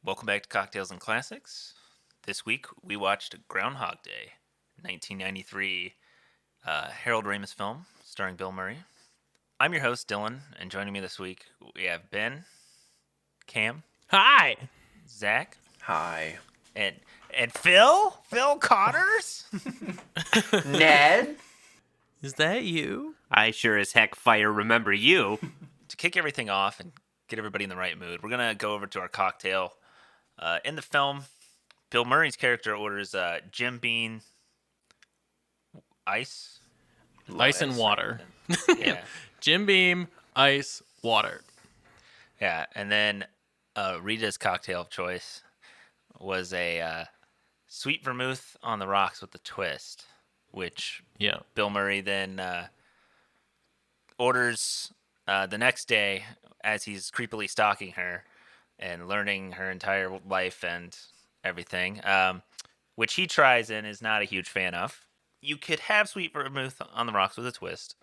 Welcome back to Cocktails and Classics. This week we watched Groundhog Day, 1993 Harold Ramis film starring Bill Murray. I'm your host, Dylan, and joining me this week we have Ben, Cam, Hi. Zach, Hi. and Phil Connors. Ned? Is that you? I sure as heck remember you. To kick everything off and get everybody in the right mood, we're going to go over to our cocktail. In the film, Bill Murray's character orders Jim Beam, ice And water. Yeah. Jim Beam, ice, water. Yeah, and then Rita's cocktail of choice was a sweet vermouth on the rocks with a twist, which Bill Murray then orders the next day as he's creepily stalking her and learning her entire life and everything, which he tries and is not a huge fan of. You could have sweet vermouth on the rocks with a twist,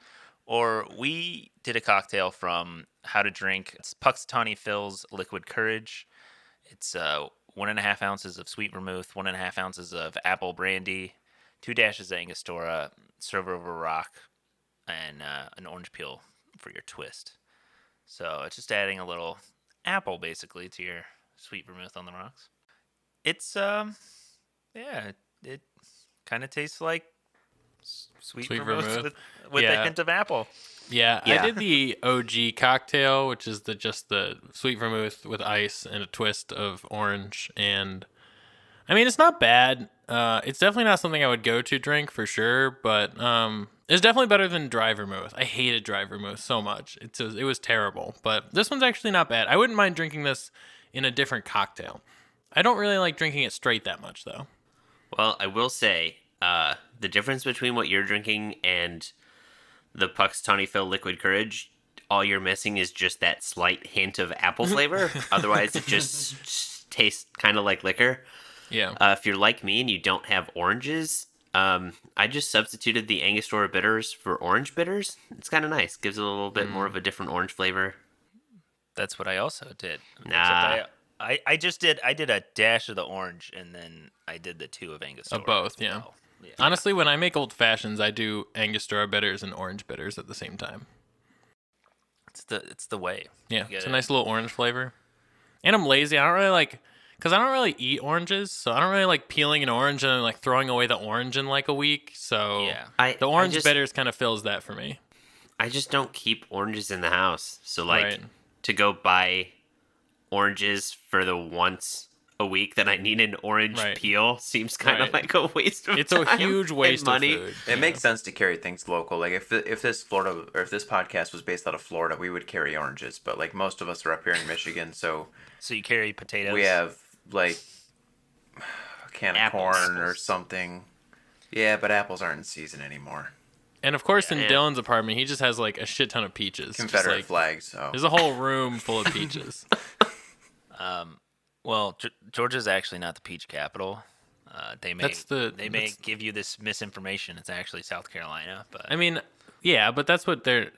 or we did a cocktail from How to Drink. It's Punxsutawney Phil's Liquid Courage. It's 1.5 ounces of sweet vermouth, 1.5 ounces of apple brandy, 2 dashes of Angostura, serve over rock, and an orange peel for your twist. So it's just adding a little apple basically to your sweet vermouth on the rocks. It's it kind of tastes like sweet vermouth with a hint of apple. Yeah, I did the OG cocktail, which is just the sweet vermouth with ice and a twist of orange. And I mean, it's not bad. It's definitely not something I would go to drink for sure, but it's definitely better than dry vermouth. I hated dry vermouth so much. It was terrible, but this one's actually not bad. I wouldn't mind drinking this in a different cocktail. I don't really like drinking it straight that much, though. Well, I will say, the difference between what you're drinking and the Punxsutawney Phil Liquid Courage, all you're missing is just that slight hint of apple flavor. Otherwise, it just tastes kind of like liquor. Yeah. If you're like me and you don't have oranges, I just substituted the Angostura bitters for orange bitters. It's kind of nice. Gives it a little bit more of a different orange flavor. That's what I also did. Nah. I did a dash of the orange, and then I did the 2 of Angostura. Of both, yeah. Well. Yeah. Honestly, when I make old fashions, I do Angostura bitters and orange bitters at the same time. It's the way. Yeah, it's a nice little orange flavor. And I'm lazy. I don't really eat oranges, so I don't really like peeling an orange and then like throwing away the orange in like a week. So yeah. The orange bitters kind of fills that for me. I just don't keep oranges in the house. So Right. to go buy oranges for the once a week that I need an orange peel seems kind of like a waste of It's time. a huge waste and money. of food. It makes sense to carry things local. Like if this podcast was based out of Florida, we would carry oranges. But like most of us are up here in Michigan, so you carry potatoes. we have like a can of corn or something. Yeah, but apples aren't in season anymore. And of course, in Dylan's apartment, he just has like a shit ton of peaches. Confederate flags. So there's a whole room full of peaches. Well, Georgia's actually not the peach capital. They may give you this misinformation. It's actually South Carolina, but I mean, yeah, but that's what they're.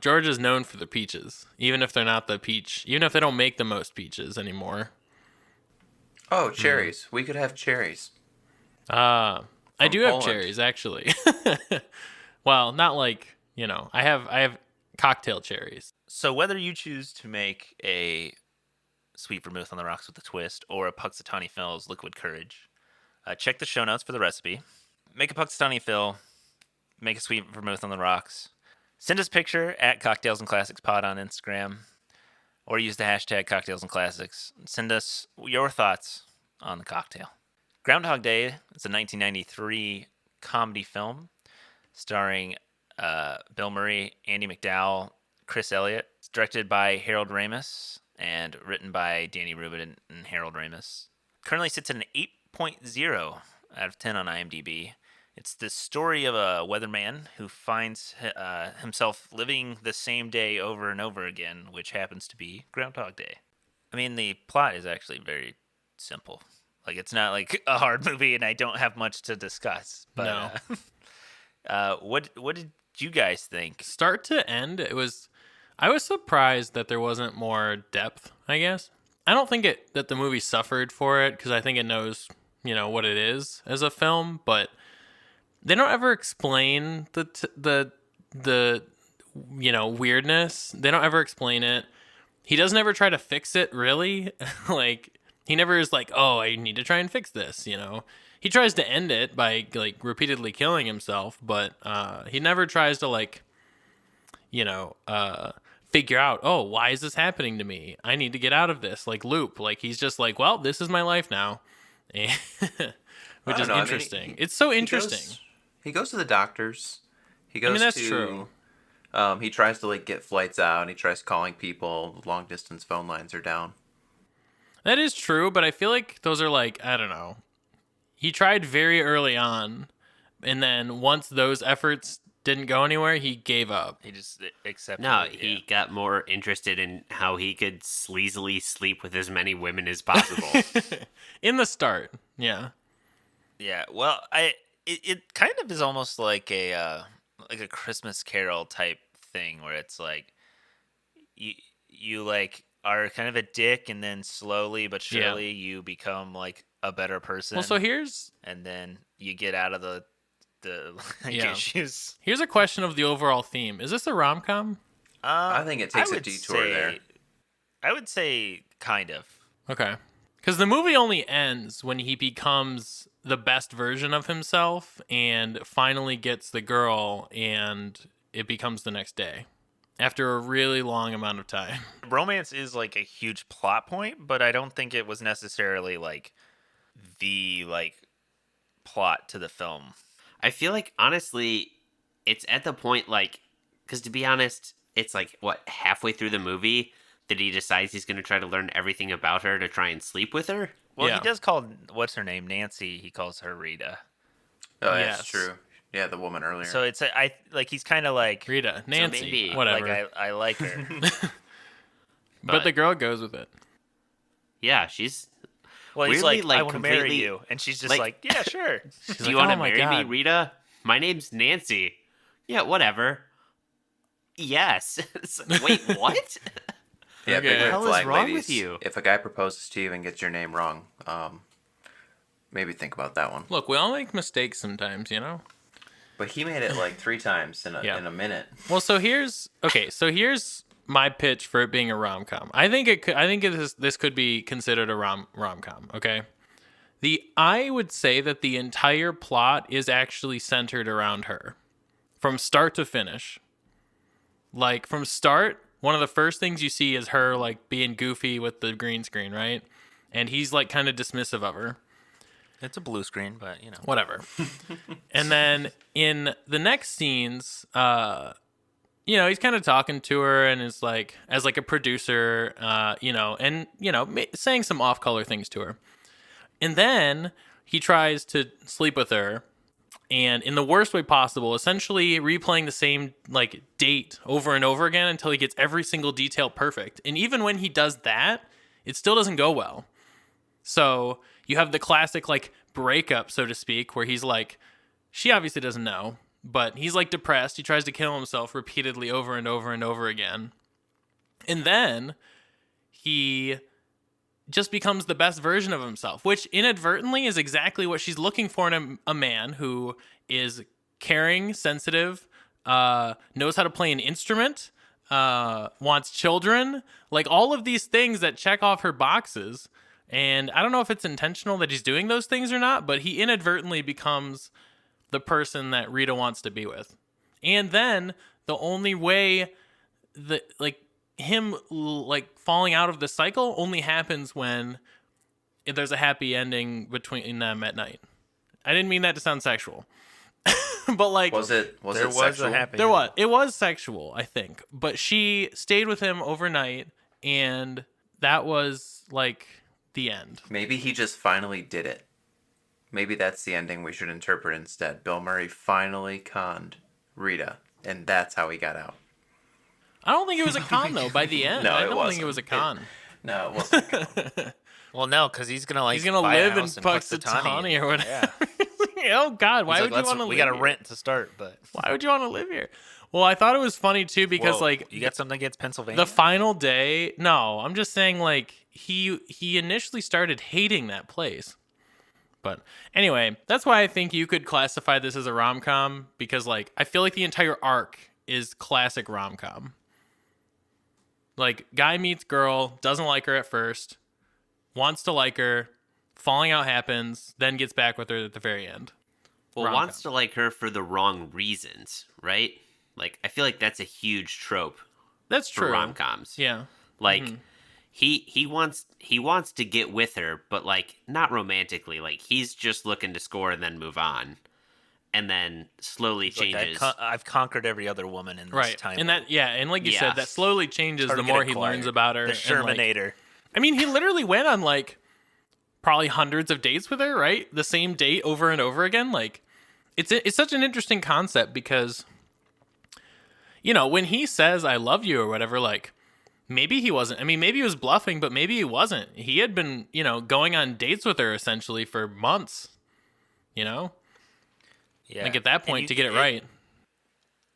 Georgia's known for the peaches, even if they're not the peach. Even if they don't make the most peaches anymore. Oh, cherries. We could have cherries. I do have Poland. cherries actually. Well, not like I have cocktail cherries. So whether you choose to make a sweet vermouth on the rocks with a twist or a Punxsutawney Phil's Liquid Courage, check the show notes for the recipe. Make a Punxsutawney Phil, make a sweet vermouth on the rocks. Send us a picture at Cocktails and Classics Pod on Instagram, or use the hashtag Cocktails and Classics. Send us your thoughts on the cocktail. Groundhog Day is a 1993 comedy film starring Bill Murray, Andy McDowell, Chris Elliott. It's directed by Harold Ramis and written by Danny Rubin and Harold Ramis. Currently sits at an 8.0 out of 10 on IMDb. It's the story of a weatherman who finds himself living the same day over and over again, which happens to be Groundhog Day. I mean, the plot is actually very simple. Like, it's not like a hard movie, and I don't have much to discuss. But, No. What did you guys think? Start to end, I was surprised that there wasn't more depth, I guess. I don't think that the movie suffered for it because I think it knows, what it is as a film, but they don't ever explain the weirdness. They don't ever explain it. He doesn't ever try to fix it, really. Like, he never is like, oh, I need to try and fix this, He tries to end it by, like, repeatedly killing himself, but he never tries to, like, figure out, oh, why is this happening to me? I need to get out of this, like, loop. Like, he's just like, well, this is my life now. Which is interesting. I mean, it's so interesting. He goes to the doctors. He goes that's true. He tries to, like, get flights out, and he tries calling people. Long distance phone lines are down. That is true, but I feel like those are, like, I don't know. He tried very early on, and then once those efforts didn't go anywhere, he gave up. He just accepted it. He got more interested in how he could sleazily sleep with as many women as possible. In the start, yeah. Yeah, well, it kind of is almost like a Christmas Carol type thing where it's like you like are kind of a dick, and then slowly but surely you become like a better person. Well, so and then you get out of the issues. Here's a question of the overall theme. Is this a rom-com? I think it takes a detour there. I would say kind of. Okay. Because the movie only ends when he becomes the best version of himself and finally gets the girl, and it becomes the next day after a really long amount of time. Romance is like a huge plot point, but I don't think it was necessarily like the plot to the film. I feel like, honestly, it's at the point, like, because to be honest, it's like, what, halfway through the movie that he decides he's going to try to learn everything about her to try and sleep with her? Well, he does call, what's her name, Nancy, he calls her Rita. Oh, yes. That's true. Yeah, the woman earlier. So it's, he's kind of like... Rita, Nancy, so maybe, whatever. Like, I like her. but the girl goes with it. Yeah, she's... Well, he's weirdly, like, I want to marry you. And she's just like yeah, sure. Do you want to marry me, Rita? My name's Nancy. Yeah, whatever. Yes. Wait, what? Yeah, okay. big red What the hell flag, is wrong ladies. with you? If a guy proposes to you and gets your name wrong, maybe think about that one. Look, we all make mistakes sometimes, But he made it like 3 times in a minute. Well, so here's my pitch for it being a rom-com. I think this could be considered a rom-com, okay? I would say that the entire plot is actually centered around her from start to finish. Like, from start, one of the first things you see is her, like, being goofy with the green screen, right? And he's, like, kind of dismissive of her. It's a blue screen, but, Whatever. And then in the next scenes, he's kind of talking to her and is like, as like a producer, saying some off-color things to her. And then he tries to sleep with her, and in the worst way possible, essentially replaying the same like date over and over again until he gets every single detail perfect. And even when he does that, it still doesn't go well. So you have the classic like breakup, so to speak, where he's like, she obviously doesn't know, but he's like depressed. He tries to kill himself repeatedly over and over and over again. And then he just becomes the best version of himself, which inadvertently is exactly what she's looking for in a man who is caring, sensitive, knows how to play an instrument, wants children, like all of these things that check off her boxes. And I don't know if it's intentional that he's doing those things or not, but he inadvertently becomes the person that Rita wants to be with. And then the only way that him falling out of the cycle only happens when there's a happy ending between them at night. I didn't mean that to sound sexual. But like, was it sexual? It was sexual, I think. But she stayed with him overnight, and that was like the end. Maybe he just finally did it. Maybe that's the ending we should interpret instead. Bill Murray finally conned Rita, and that's how he got out. I don't think it was a con, though, by the end. No, I don't think it was a con. No, it wasn't a con. Well, no, because he's going to buy live in Punxsutawney or whatever. Yeah. Oh, God, why would you want to live We got to here? rent to start, but... Why would you want to live here? Well, I thought it was funny, too, because, you got something against Pennsylvania? the final day... No, I'm just saying, like, he initially started hating that place. But anyway, that's why I think you could classify this as a rom-com, because like I feel like the entire arc is classic rom-com. Like guy meets girl, doesn't like her at first, wants to like her, falling out happens, then gets back with her at the very end. Well, Rom-com. wants to like her for the wrong reasons, right? Like I feel like that's a huge trope That's for true. rom-coms. Yeah. Like he wants to get with her, but like not romantically. Like he's just looking to score and then move on, and then slowly It's like, changes. I've conquered every other woman in this Right. time. And that and like you Yeah. said, that slowly changes the more he learns about her. The and, like, Shermanator. I mean, he literally went on like probably hundreds of dates with her, right? The same date over and over again. Like it's such an interesting concept because when he says I love you or whatever, like maybe he wasn't. I mean, maybe he was bluffing, but maybe he wasn't. He had been, going on dates with her essentially for months. Yeah. Like at that And point to get it right.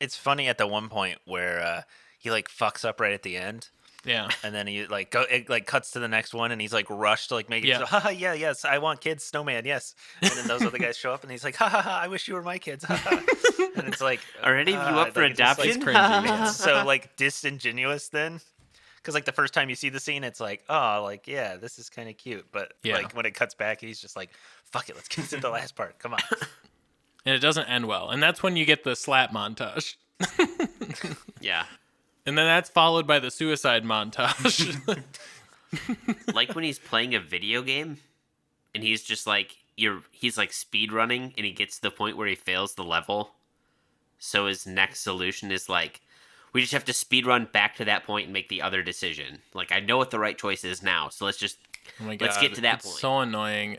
It's funny at the one point where he like fucks up right at the end. Yeah. And then he it like cuts to the next one, and he's like rushed to like make it. Yeah. So, ha, yeah, yes, I want kids, snowman, yes. And then those other guys show up, and he's like, ha ha ha, I wish you were my kids, ha ha. And it's like, Are any of you up for like, it's just, like, adoption? cringy. it's so like disingenuous then, because like the first time you see the scene, it's like, oh, like yeah, this is kind of cute, but Yeah. like when it cuts back, he's just like, fuck it, let's get to the last part, come on. And it doesn't end well. And that's when you get the slap montage. Yeah. And then that's followed by the suicide montage. Like when he's playing a video game and he's just like he's like speed running and he gets to the point where he fails the level. So his next solution is like, we just have to speed run back to that point and make the other decision. Like I know what the right choice is now, so let's Oh my Let's God, get to that it's point. so annoying.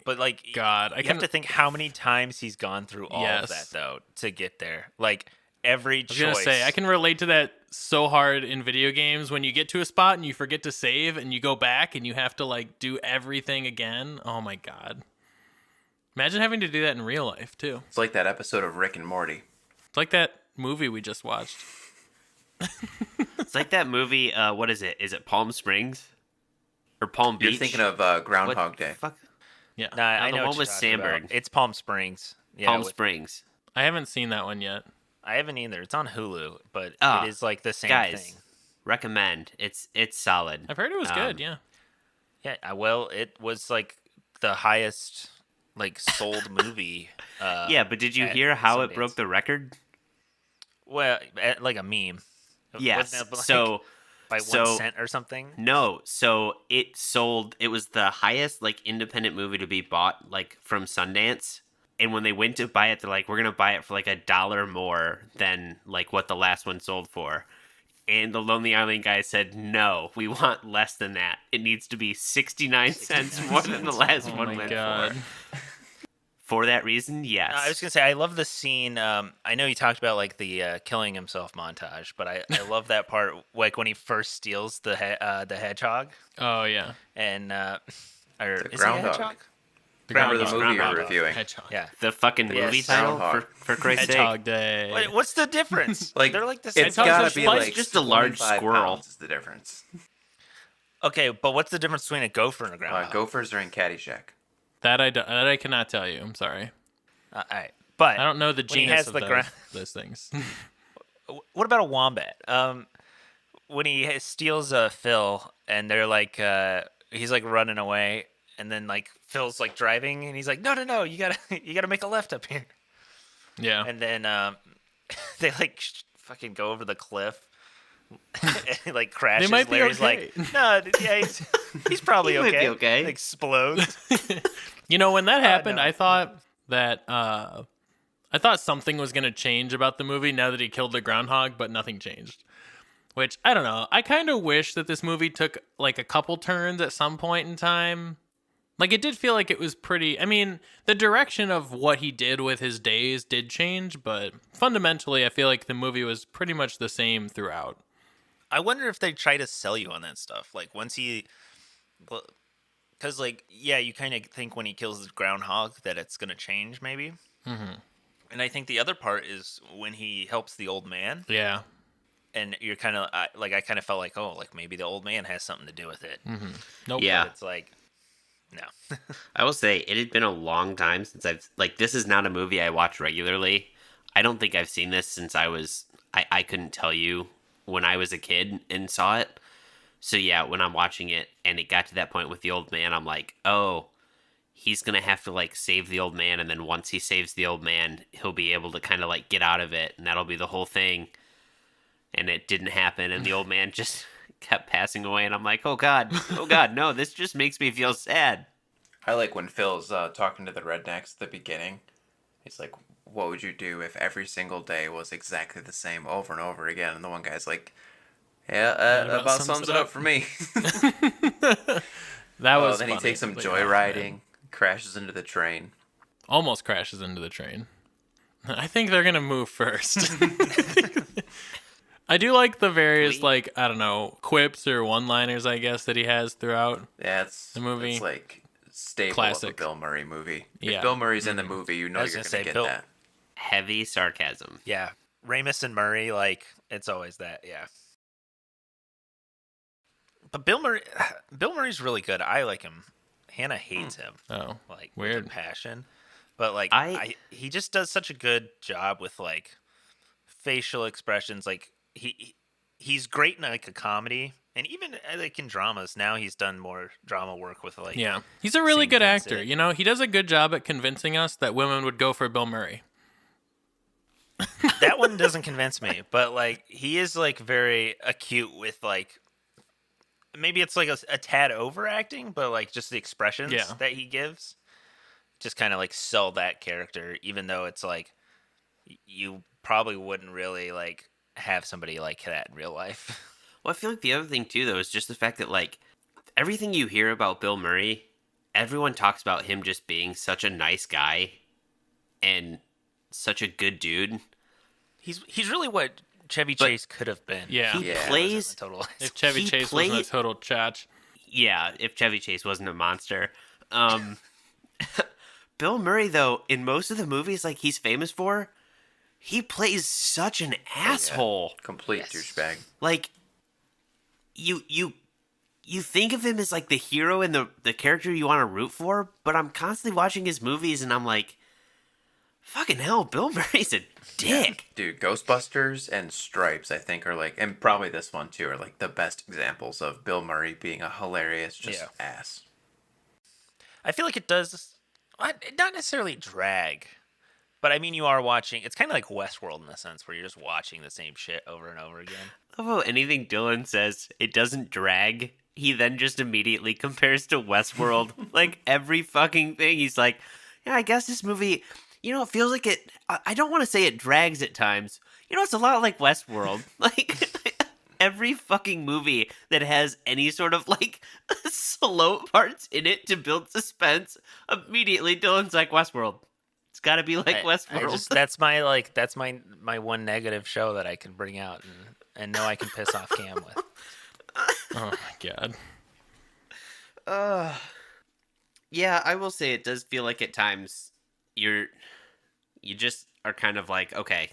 But like, God, you have to think how many times he's gone through all Yes. of that though to get there. Like every I was gonna choice. say I can relate to that so hard in video games when you get to a spot and you forget to save and you go back and you have to like do everything again. Oh my God. Imagine having to do that in real life too. It's like that episode of Rick and Morty. It's like that movie we just watched. It's like that movie, what is it? Is it Palm Springs? Or Palm Beach? You're thinking of Groundhog What Day. the fuck? Yeah. Nah, I the know one what you're with talking about. Sandberg. It's Palm Springs. Yeah, Palm Springs. I haven't seen that one yet. I haven't either. It's on Hulu, but Ah, it is like the same Guys, thing. recommend. It's solid. I've heard it was good, yeah. Yeah, well, it was like the highest like sold movie. Yeah, but did you at hear how Sundance. it broke the record? Well, like a meme. Yes. Wasn't it, like, So by 1 cent or something. no, so it sold. It was the highest like independent movie to be bought like from Sundance. And when they went to buy it, they're like, "We're gonna buy it for like $1 more than like what the last one sold for." And the Lonely Island guy said, "No, we want less than that. It needs to be 69 cents more than the last Oh one my went God. for." For that reason, yes. I was gonna say I love the scene. I know you talked about like the killing himself montage, but I love that part, like when he first steals the hedgehog, Oh yeah. and or is he a Groundhog. hedgehog? Remember the Groundhog. movie you're Groundhog. reviewing? Hedgehog. Yeah. The fucking movie Yes. title, Groundhog. for Christ's sake. Hedgehog Day. Wait, what's the difference? Like They're like the same. it's Hedgehog's gotta just be like- like just a large 25 squirrel. pounds is the difference. Okay, but what's the difference between a gopher and a groundhog? Gophers are in Caddyshack. That I cannot tell you. I'm sorry. All right, but I don't know the when he genus has of the those things. what about a wombat? When he steals Phil, and they're like, he's like running away, and then like Phil's like driving, and he's like, no, you gotta make a left up here, Yeah. and then they like fucking go over the cliff. And he like crashes. might be Larry's okay. like, no, yeah, he's probably He okay. might be okay. Explodes. When that happened, no. I thought that I thought something was going to change about the movie now that he killed the groundhog, but nothing changed. Which, I don't know. I kind of wish that this movie took like a couple turns at some point in time. Like it did feel like it was pretty, I mean, the direction of what he did with his days did change, but fundamentally I feel like the movie was pretty much the same throughout. I wonder if they try to sell you on that stuff. Like once he, because like yeah, you kind of think when he kills the groundhog that it's gonna change maybe. Mm-hmm. And I think the other part is when he helps the old man. Yeah. and you're kind of like, I kind of felt like, oh, like maybe the old man has something to do with it. Nope. Yeah. But it's like, no. I will say it had been a long time since I've like this is not a movie I watch regularly. I don't think I've seen this since I couldn't tell you when I was a kid and saw it. So yeah, when I'm watching it and it got to that point with the old man, I'm like, oh, he's gonna have to like save the old man, and then once he saves the old man, he'll be able to kind of like get out of it, and that'll be the whole thing. And it didn't happen, and the old man just kept passing away, and I'm like, oh god, no, this just makes me feel sad. I like when Phil's talking to the rednecks at the beginning. He's like, what would you do if every single day was exactly the same over and over again? And the one guy's like, yeah, That about about sums sums it it up up. for me. That was Then he funny, takes some but yeah, go joyriding, ahead. crashes into the train. Almost crashes into the train. I think they're gonna move first. I do like the various, like, I don't know, quips or one-liners, I guess, that he has throughout. Yeah, it's The movie. It's like staple Classic. of a Bill Murray movie. Yeah. If Bill Murray's in the movie, you know I was you're gonna gonna say, get Bill- that. Heavy sarcasm. Yeah, Ramis and Murray, like it's always that. Yeah. But Bill Murray's really good. I like him. Hannah hates him, Oh, like weird. with a passion. But like he just does such a good job with like facial expressions. Like he's great in like a comedy, and even like in dramas. Now he's done more drama work with like Yeah. He's a really Same good That's actor. It. You know, he does a good job at convincing us that women would go for Bill Murray. That one doesn't convince me, but like he is like very acute with like maybe it's like a tad overacting, but like just the expressions Yeah. that he gives just kind of like sell that character, even though it's like you probably wouldn't really like have somebody like that in real life. Well, I feel like the other thing too, though, is just the fact that like everything you hear about Bill Murray, everyone talks about him just being such a nice guy and such a good dude. He's really what Chevy Chase could have been. Yeah. He Yeah. plays. Total. If Chevy He Chase played- wasn't a total chotch. Yeah, if Chevy Chase wasn't a monster. Bill Murray, though, in most of the movies like he's famous for, he plays such an asshole. Complete douchebag. Like you think of him as like the hero and the character you want to root for, but I'm constantly watching his movies and I'm like, fucking hell, Bill Murray's a dick. Dude, Ghostbusters and Stripes, I think, are like, and probably this one too, are like the best examples of Bill Murray being a hilarious ass. I feel like it does not necessarily drag, but I mean you are watching. It's kind of like Westworld in the sense where you're just watching the same shit over and over again. I love how anything Dylan says, it doesn't drag. He then just immediately compares to Westworld. Like every fucking thing, he's like, yeah, I guess this movie, it feels like it. I don't want to say it drags at times. It's a lot like Westworld. Like every fucking movie that has any sort of like slow parts in it to build suspense, immediately Dylan's like Westworld. It's got to be like Westworld. That's my one negative show that I can bring out and know I can piss off Cam with. Oh my god. Yeah, I will say it does feel like at times you just are kind of like, okay,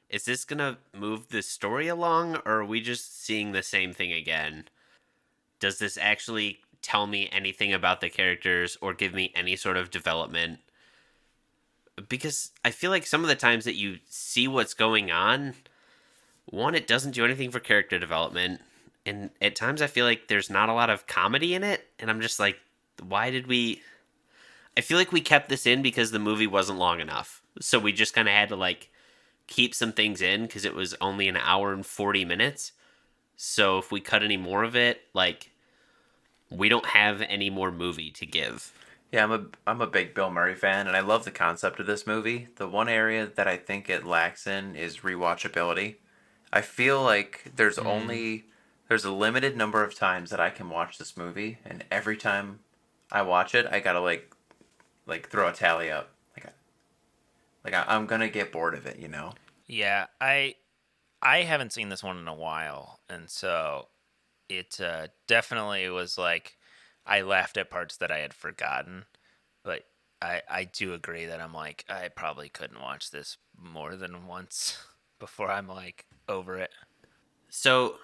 is this gonna move the story along, or are we just seeing the same thing again? Does this actually tell me anything about the characters or give me any sort of development? Because I feel like some of the times that you see what's going on, one, it doesn't do anything for character development, and at times I feel like there's not a lot of comedy in it, and I'm just like, why did we... I feel like we kept this in because the movie wasn't long enough, so we just kind of had to like keep some things in because it was only an hour and 40 minutes, so if we cut any more of it, like, we don't have any more movie to give. Yeah, I'm a big Bill Murray fan, and I love the concept of this movie. The one area that I think it lacks in is rewatchability. I feel like there's a limited number of times that I can watch this movie, and every time I watch it, I gotta like throw a tally up. I'm gonna get bored of it, you know? Yeah, I haven't seen this one in a while, and so it definitely was like I laughed at parts that I had forgotten, but I do agree that I'm like I probably couldn't watch this more than once before I'm like over it. So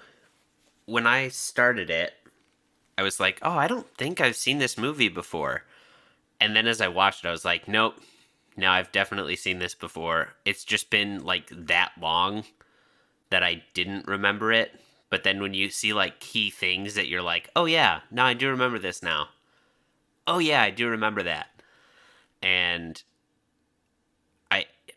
when I started it, I was like, oh, I don't think I've seen this movie before. And then as I watched it, I was like, nope. No, I've definitely seen this before. It's just been like that long that I didn't remember it. But then when you see like key things that you're like, oh yeah, no, I do remember this now. Oh yeah, I do remember that. And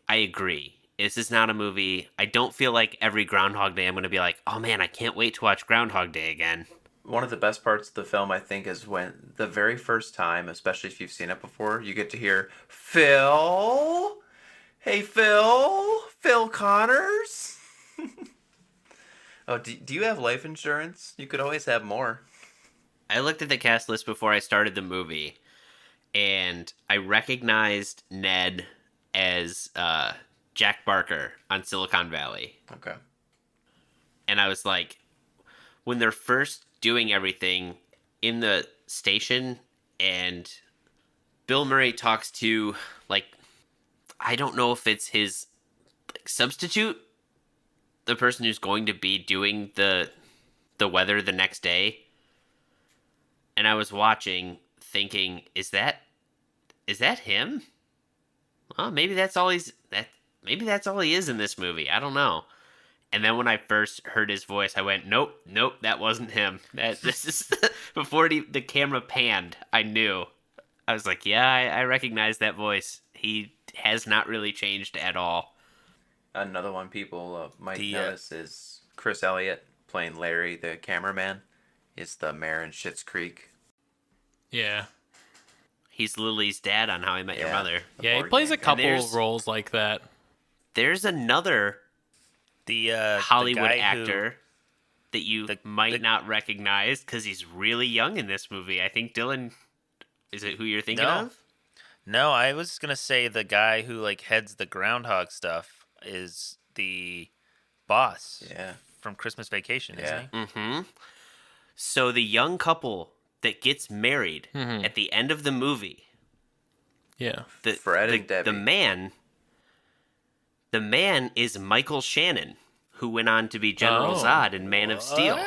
I agree. This is not a movie. I don't feel like every Groundhog Day I'm going to be like, oh man, I can't wait to watch Groundhog Day again. One of the best parts of the film, I think, is when the very first time, especially if you've seen it before, you get to hear, Phil? Hey, Phil? Phil Connors? Oh, do you have life insurance? You could always have more. I looked at the cast list before I started the movie, and I recognized Ned as Jack Barker on Silicon Valley. Okay. And I was like, when they're first doing everything in the station and Bill Murray talks to, like, I don't know if it's his like, substitute, the person who's going to be doing the weather the next day. And I was watching thinking, is that him? Well, maybe that's all he is in this movie. I don't know. And then when I first heard his voice, I went, nope, that wasn't him. This is before the camera panned. I knew. I was like, yeah, I recognize that voice. He has not really changed at all. Another one people might notice is Chris Elliott playing Larry, the cameraman. Is the mayor in Schitt's Creek. Yeah. He's Lily's dad on How I Met Your Mother. Yeah, he plays a couple roles like that. There's another Hollywood actor that you might not recognize because he's really young in this movie. I think Dylan, is it who you're thinking of? No, I was gonna say the guy who like heads the Groundhog stuff is the boss. Yeah. From Christmas Vacation, isn't he? Mm-hmm. So the young couple that gets married at the end of the movie. Yeah. Fred and Debbie. The man is Michael Shannon, who went on to be General Zod in Man of Steel.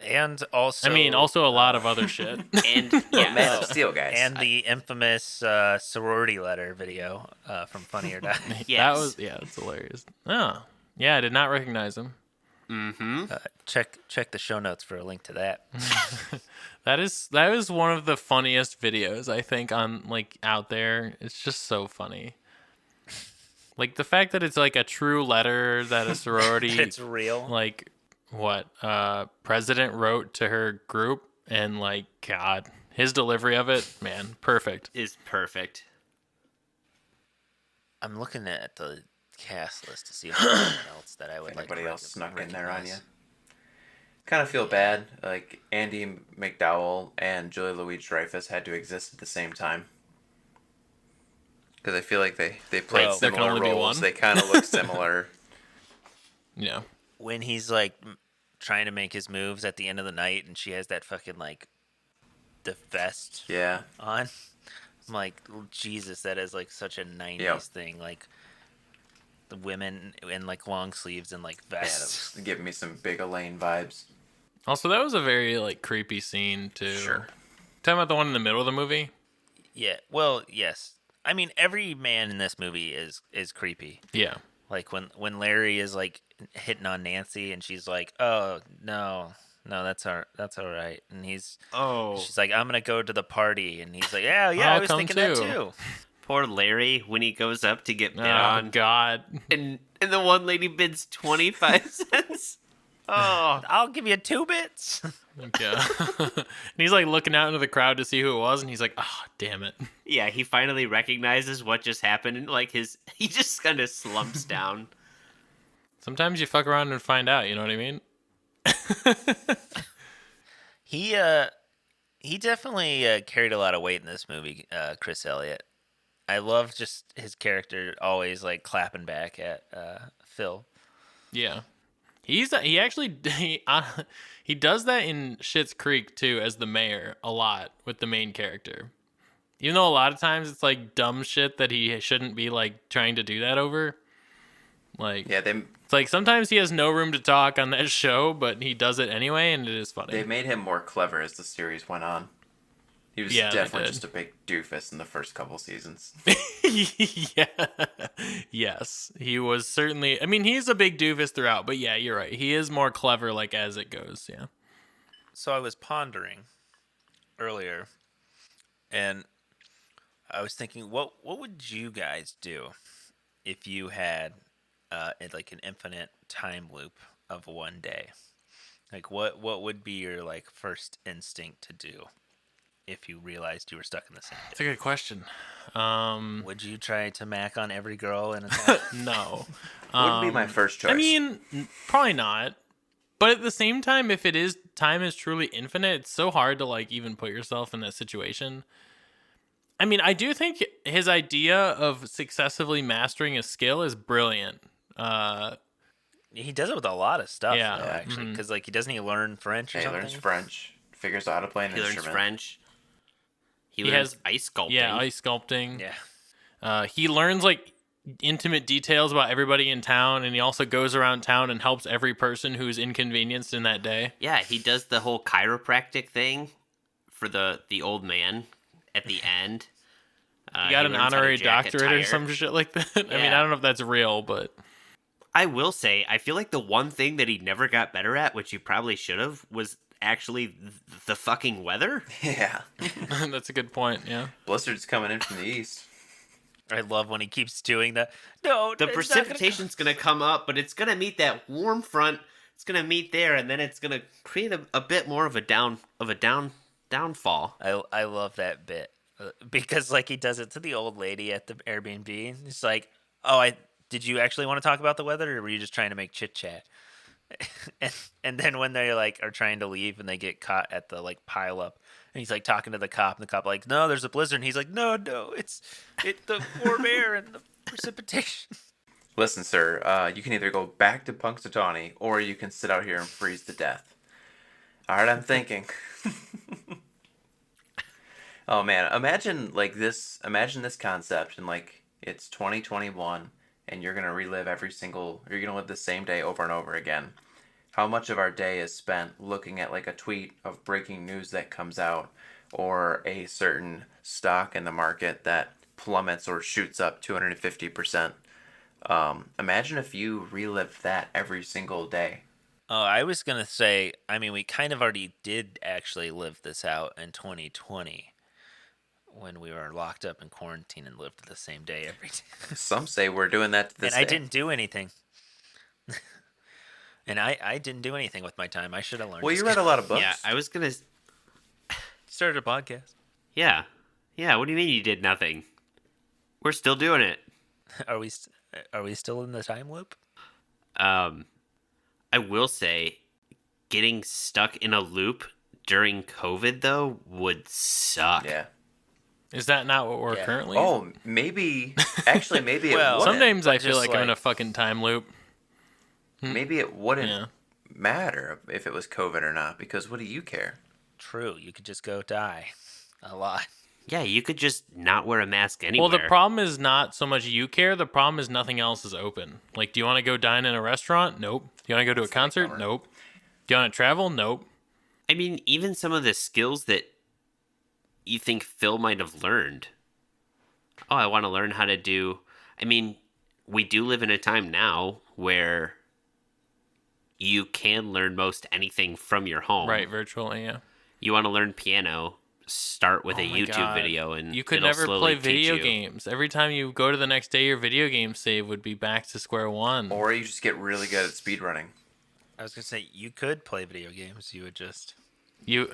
And also, also a lot of other shit. And Man of Steel, guys. And the infamous sorority letter video from Funny or Die. Yes. That's hilarious. Oh, yeah, I did not recognize him. Mm-hmm. Check the show notes for a link to that. That is one of the funniest videos I think on like out there. It's just so funny. Like the fact that it's like a true letter that a sorority It's real. Like what president wrote to her group, and like God, his delivery of it, man, perfect. Is perfect. I'm looking at the cast list to see if there's anyone else that I would like. Anybody else snuck in there on you? Kind of feel bad. Like Andy McDowell and Julia Louis-Dreyfus had to exist at the same time. Because I feel like they played similar roles. They kind of look similar. Yeah. When he's like trying to make his moves at the end of the night, and she has that fucking like the vest on. I'm like, oh, Jesus, that is like such a 90s thing. Like the women in like long sleeves and like vests. Yeah, giving me some big Elaine vibes. Also, that was a very like creepy scene too. Sure. Talking about the one in the middle of the movie. Yeah. Well, yes. I mean, every man in this movie is creepy. Yeah. Like when Larry is like hitting on Nancy, and she's like, "Oh no, that's all right," and she's like, "I'm gonna go to the party," and he's like, "Yeah, I was thinking that too." Poor Larry when he goes up to get bid on. God. And the one lady bids 25 cents. Oh, I'll give you 2 bits. Yeah. And he's like looking out into the crowd to see who it was, and he's like, "Oh, damn it." Yeah, he finally recognizes what just happened, and like he just kind of slumps down. Sometimes you fuck around and find out, you know what I mean? He definitely carried a lot of weight in this movie, Chris Elliott. I love just his character always like clapping back at Phil. Yeah. He does that in Schitt's Creek too as the mayor a lot with the main character. Even though a lot of times it's like dumb shit that he shouldn't be like trying to do that over. Like, Yeah, it's like sometimes he has no room to talk on that show, but he does it anyway, and it is funny. they made him more clever as the series went on. He was Yeah, they definitely did. just a big doofus in the first couple seasons. Yeah. Yes, he was certainly. I mean, he's a big doofus throughout, but yeah, you're right. He is more clever, like as it goes. Yeah. So I was pondering earlier, and I was thinking, what would you guys do if you had like an infinite time loop of one day? Like, what would be your like first instinct to do if you realized you were stuck in the same That's a day? good question. Would you try to mack on every girl in a time? No. Wouldn't be my first choice. I mean, probably not. But at the same time, if time is truly infinite, it's so hard to like even put yourself in that situation. I mean, I do think his idea of successively mastering a skill is brilliant. He does it with a lot of stuff, Yeah. though, actually, because like he learn French or he something. learns French, figures out how to play an He learns instrument. French. He He learns has- ice sculpting. Yeah, ice sculpting. Yeah. He learns like intimate details about everybody in town, and he also goes around town and helps every person who's inconvenienced in that day. Yeah, he does the whole chiropractic thing for the old man at the end. He got an learns how to honorary jack a doctorate or tire. some shit like that. I mean, Yeah. I don't know if that's real, but I will say, I feel like the one thing that he never got better at, which he probably should have, was actually the fucking weather. Yeah. that's a good point. Yeah. Blizzard's coming in from the east. I love when he keeps doing that. No, The it's not gonna precipitation's going to come up, but it's going to meet that warm front. It's going to meet there, and then it's going to create a bit more of a downfall. I love that bit because like he does it to the old lady at the Airbnb. It's like, oh, did you actually want to talk about the weather, or were you just trying to make chit chat? and then when they like are trying to leave and they get caught at the like pile up, and he's like talking to the cop, and the cop like, no, there's a blizzard, and he's like, no, it's the warm air and the precipitation. Listen, sir, you can either go back to Punxsutawney or you can sit out here and freeze to death. All right, I'm thinking. Oh man, imagine this concept and like it's 2021 and you're going to relive you're going to live the same day over and over again. How much of our day is spent looking at like a tweet of breaking news that comes out or a certain stock in the market that plummets or shoots up 250%. Imagine if you relived that every single day. Oh, I was gonna say, I mean, we kind of already did actually live this out in 2020 when we were locked up in quarantine and lived the same day every day. Some say we're doing that this And I day. didn't do anything. And I didn't do anything with my time. I should have learned. Well, to you read a lot of books. Yeah, I was going to... started a podcast. Yeah. Yeah, what do you mean you did nothing? We're still doing it. Are we still in the time loop? I will say, getting stuck in a loop during COVID, though, would suck. Yeah. Is that not what we're Yeah. currently? Oh, maybe. Actually, maybe Well, it wouldn't. sometimes I but feel just like I'm in a like- fucking time loop. Maybe it wouldn't Yeah. matter if it was COVID or not, because what do you care? True. You could just go die a lot. Yeah, you could just not wear a mask anywhere. Well, the problem is not so much you care. The problem is nothing else is open. Like, do you want to go dine in a restaurant? Nope. Do you want to go to a concert? bummer. Nope. Do you want to travel? Nope. I mean, even some of the skills that you think Phil might have learned. Oh, I want to learn how to do... I mean, we do live in a time now where you can learn most anything from your home. Right, virtually, yeah. You want to learn piano, start with Oh a my YouTube God. video, and You could it'll never slowly play teach video you. games. Every time you go to the next day, your video game save would be back to square one. Or you just get really good at speedrunning. I was gonna say you could play video games. You would just You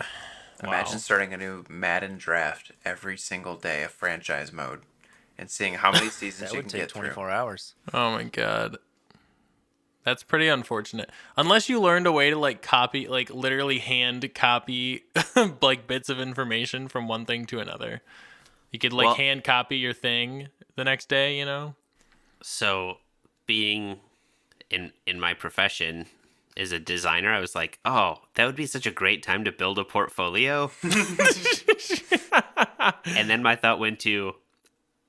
Imagine Wow. starting a new Madden draft every single day of franchise mode and seeing how many seasons that you would can take get through. 24 hours. Oh my god. That's pretty unfortunate. Unless you learned a way to like copy, like literally hand copy like bits of information from one thing to another. You could like Well- hand copy your thing the next day, you know? So, being in my profession as a designer, I was like, oh, that would be such a great time to build a portfolio. And then my thought went to,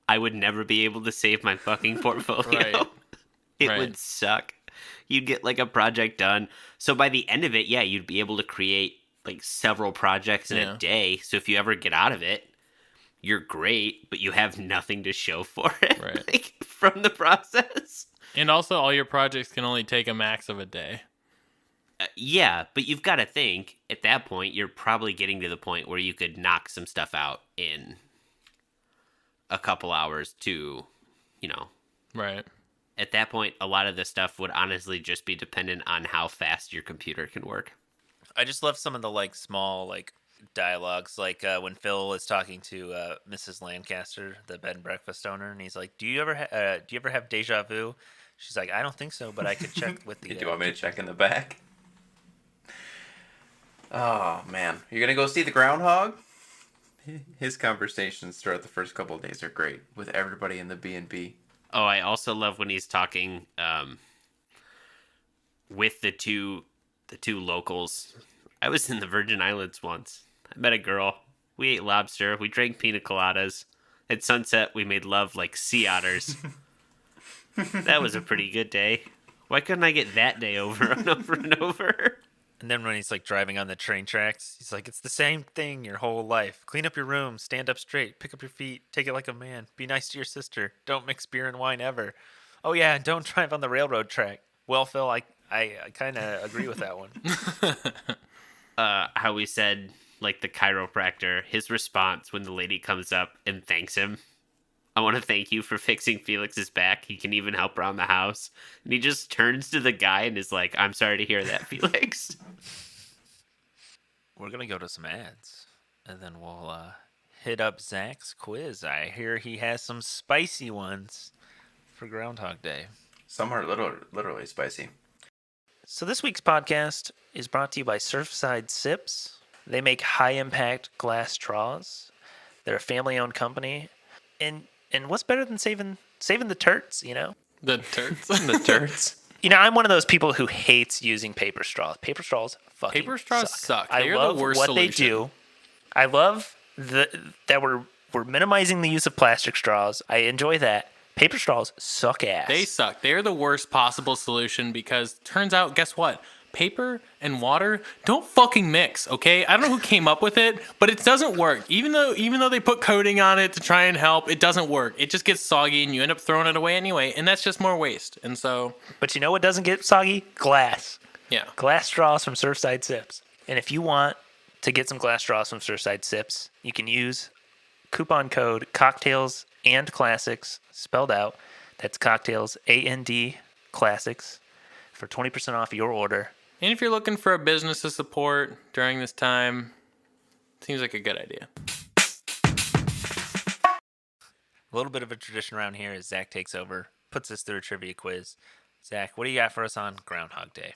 I would never be able to save my fucking portfolio. Right. It Right. would suck. You'd get like a project done. So by the end of it, yeah, you'd be able to create like several projects in Yeah. a day. So if you ever get out of it, you're great, but you have nothing to show for it, Right. like from the process. And also, all your projects can only take a max of a day. Yeah, but you've got to think at that point, you're probably getting to the point where you could knock some stuff out in a couple hours to, you know, Right. at that point, a lot of the stuff would honestly just be dependent on how fast your computer can work. I just love some of the like small like dialogues, like when Phil is talking to Mrs. Lancaster, the bed and breakfast owner, and he's like, "Do you ever have deja vu?" She's like, "I don't think so, but I could check with the." Do you want me to check in the back? Oh man, you're gonna go see the Groundhog? His conversations throughout the first couple of days are great with everybody in the B&B. Oh, I also love when he's talking with the two locals. I was in the Virgin Islands once. I met a girl. We ate lobster. We drank pina coladas. At sunset, we made love like sea otters. That was a pretty good day. Why couldn't I get that day over and over and over? And then when he's like driving on the train tracks, he's like, "It's the same thing your whole life. Clean up your room, stand up straight, pick up your feet, take it like a man. Be nice to your sister. Don't mix beer and wine ever. Oh yeah, and don't drive on the railroad track." Well, Phil, I kind of agree with that one. How we said, like the chiropractor, his response when the lady comes up and thanks him. "I want to thank you for fixing Felix's back. He can even help around the house." And he just turns to the guy and is like, "I'm sorry to hear that, Felix." We're gonna go to some ads, and then we'll hit up Zach's quiz. I hear he has some spicy ones for Groundhog Day. Some are literally spicy. So this week's podcast is brought to you by Surfside Sips. They make high-impact glass straws. They're a family-owned company, and what's better than saving the turds, you know? The turds. The turds. You know, I'm one of those people who hates using paper straws. Paper straws fucking Paper straws suck. I They are love the worst what solution. they do. I love that we're minimizing the use of plastic straws. I enjoy that. Paper straws suck ass. They suck. They're the worst possible solution because turns out, guess what? Paper and water don't fucking mix, okay? I don't know who came up with it, but it doesn't work. Even though they put coating on it to try and help, it doesn't work. It just gets soggy and you end up throwing it away anyway, and that's just more waste. And so, But you know what doesn't get soggy? Glass. yeah. Glass straws from Surfside Sips. And if you want to get some glass straws from Surfside Sips, you can use coupon code cocktails and classics spelled out. That's cocktails and classics for 20% off your order. And if you're looking for a business to support during this time, seems like a good idea. A little bit of a tradition around here is Zach takes over, puts us through a trivia quiz. Zach, what do you got for us on Groundhog Day?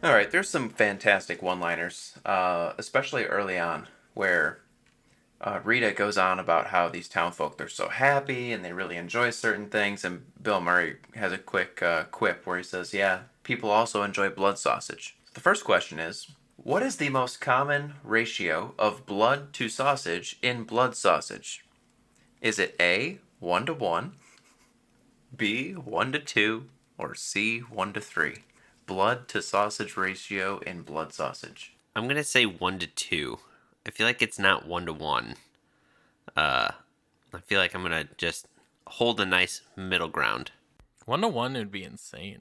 All right, there's some fantastic one-liners, especially early on, where Rita goes on about how these townfolk, they're so happy and they really enjoy certain things, and Bill Murray has a quick quip where he says, yeah, people also enjoy blood sausage. The first question is, what is the most common ratio of blood to sausage in blood sausage? Is it A, 1:1, B, 1:2, or C, 1:3? Blood to sausage ratio in blood sausage. I'm going to say 1-2. I feel like it's not 1-1. I feel like I'm going to just hold a nice middle ground. 1-1 would be insane.